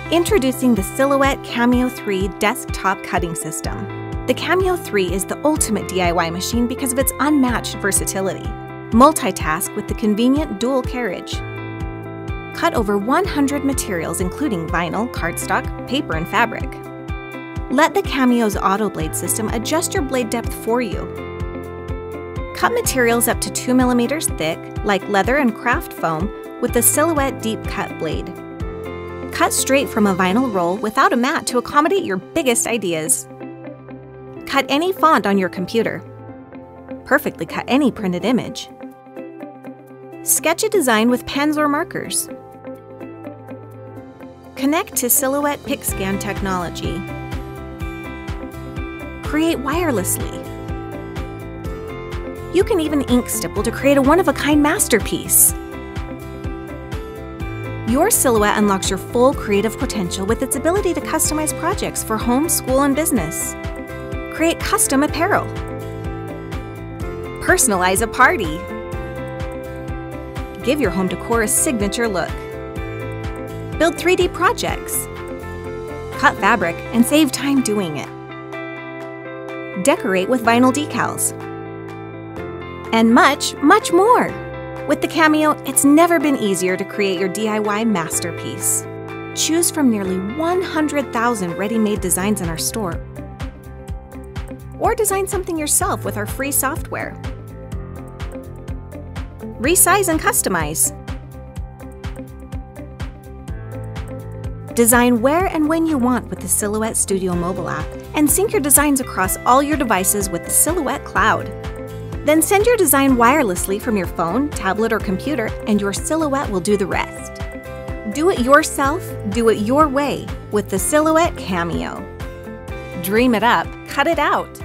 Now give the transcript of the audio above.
Introducing the Silhouette CAMEO 3 desktop cutting system. The CAMEO 3 is the ultimate DIY machine because of its unmatched versatility. Multitask with the convenient dual carriage. Cut over 100 materials including vinyl, cardstock, paper, and fabric. Let the CAMEO's auto blade system adjust your blade depth for you. Cut materials up to 2 mm thick, like leather and craft foam, with the Silhouette Deep Cut blade. Cut straight from a vinyl roll without a mat to accommodate your biggest ideas. Cut any font on your computer. Perfectly cut any printed image. Sketch a design with pens or markers. Connect to Silhouette PixScan technology. Create wirelessly. You can even ink stipple to create a one-of-a-kind masterpiece. Your Silhouette unlocks your full creative potential with its ability to customize projects for home, school, and business. Create custom apparel. Personalize a party. Give your home decor a signature look. Build 3D projects. Cut fabric and save time doing it. Decorate with vinyl decals. And much, much more! With the CAMEO, it's never been easier to create your DIY masterpiece. Choose from nearly 100,000 ready-made designs in our store. Or design something yourself with our free software. Resize and customize. Design where and when you want with the Silhouette Studio mobile app, and sync your designs across all your devices with the Silhouette Cloud. Then send your design wirelessly from your phone, tablet, or computer, and your Silhouette will do the rest. Do it yourself, do it your way with the Silhouette CAMEO. Dream it up, cut it out.